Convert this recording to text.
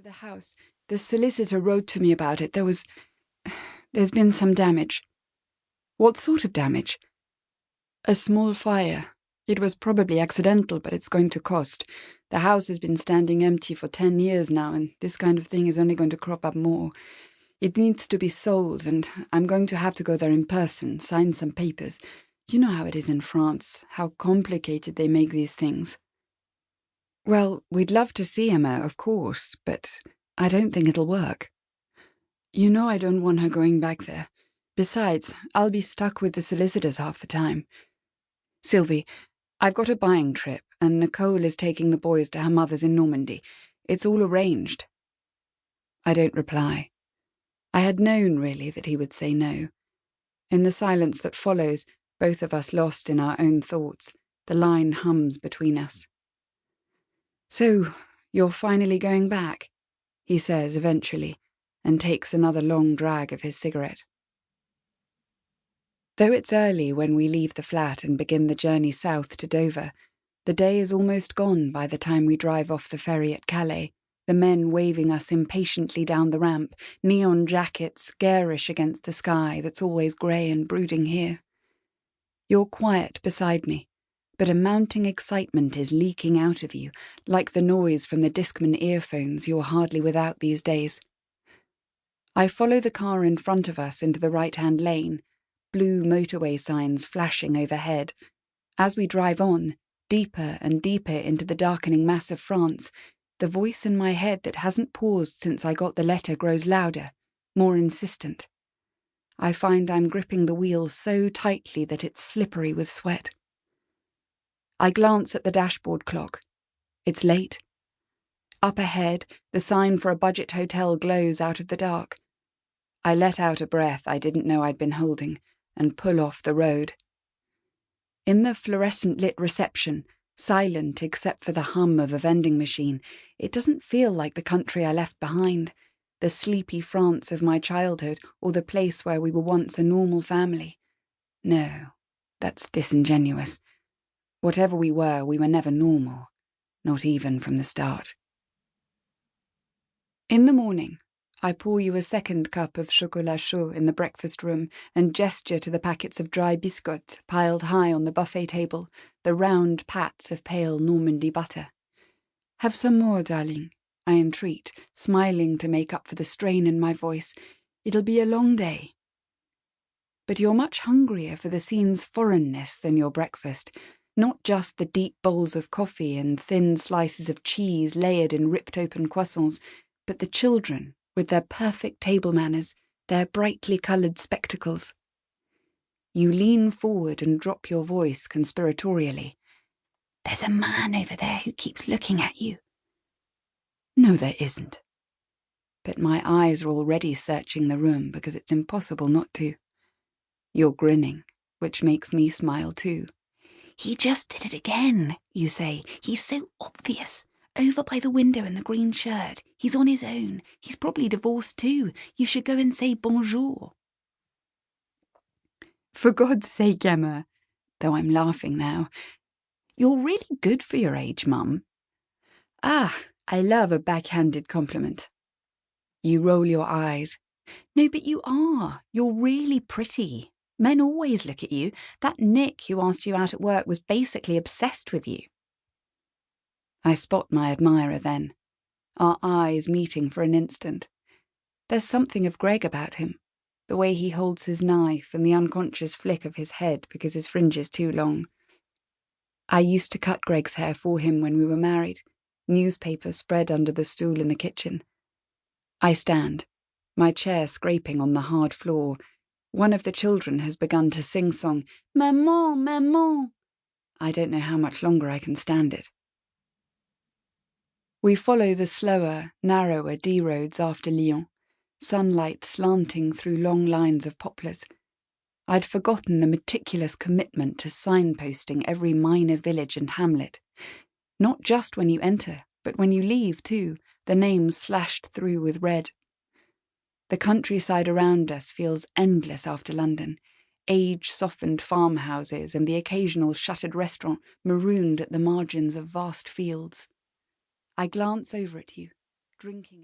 the house. The solicitor wrote to me about it. There's been some damage. What sort of damage? A small fire. It was probably accidental, but it's going to cost. The house has been standing empty for 10 years now, and this kind of thing is only going to crop up more. It needs to be sold, and I'm going to have to go there in person, sign some papers. You know how it is in France, how complicated they make these things. Well, we'd love to see Emma, of course, but I don't think it'll work. You know I don't want her going back there. Besides, I'll be stuck with the solicitors half the time. Sylvie, I've got a buying trip, and Nicole is taking the boys to her mother's in Normandy. It's all arranged. I don't reply. I had known, really, that he would say no. In the silence that follows, both of us lost in our own thoughts, the line hums between us. So, you're finally going back, he says eventually, and takes another long drag of his cigarette. Though it's early when we leave the flat and begin the journey south to Dover, the day is almost gone by the time we drive off the ferry at Calais, the men waving us impatiently down the ramp, neon jackets garish against the sky that's always grey and brooding here. You're quiet beside me, but a mounting excitement is leaking out of you, like the noise from the Discman earphones you're hardly without these days. I follow the car in front of us into the right-hand lane, blue motorway signs flashing overhead. As we drive on, deeper and deeper into the darkening mass of France, the voice in my head that hasn't paused since I got the letter grows louder, more insistent. I find I'm gripping the wheel so tightly that it's slippery with sweat. I glance at the dashboard clock. It's late. Up ahead, the sign for a budget hotel glows out of the dark. I let out a breath I didn't know I'd been holding and pull off the road. In the fluorescent-lit reception, silent except for the hum of a vending machine, it doesn't feel like the country I left behind, the sleepy France of my childhood or the place where we were once a normal family. No, that's disingenuous. Whatever we were never normal, not even from the start. In the morning, I pour you a second cup of chocolat chaud in the breakfast room and gesture to the packets of dry biscuits piled high on the buffet table, the round pats of pale Normandy butter. Have some more, darling, I entreat, smiling to make up for the strain in my voice. It'll be a long day. But you're much hungrier for the scene's foreignness than your breakfast, not just the deep bowls of coffee and thin slices of cheese layered in ripped-open croissants, but the children, with their perfect table manners, their brightly coloured spectacles. You lean forward and drop your voice conspiratorially. There's a man over there who keeps looking at you. No, there isn't. But my eyes are already searching the room because it's impossible not to. You're grinning, which makes me smile too. He just did it again, you say. He's so obvious. Over by the window in the green shirt. He's on his own. He's probably divorced too. You should go and say bonjour. For God's sake, Emma, though I'm laughing now. You're really good for your age, Mum. Ah, I love a backhanded compliment. You roll your eyes. No, but you are. You're really pretty. Men always look at you. That Nick who asked you out at work was basically obsessed with you. I spot my admirer then, our eyes meeting for an instant. There's something of Greg about him, the way he holds his knife and the unconscious flick of his head because his fringe is too long. I used to cut Greg's hair for him when we were married, newspaper spread under the stool in the kitchen. I stand, my chair scraping on the hard floor. One of the children has begun to sing-song, Maman, Maman. I don't know how much longer I can stand it. We follow the slower, narrower D-roads after Lyon, sunlight slanting through long lines of poplars. I'd forgotten the meticulous commitment to signposting every minor village and hamlet. Not just when you enter, but when you leave too, the names slashed through with red. The countryside around us feels endless after London, age-softened farmhouses and the occasional shuttered restaurant marooned at the margins of vast fields. I glance over at you, drinking it.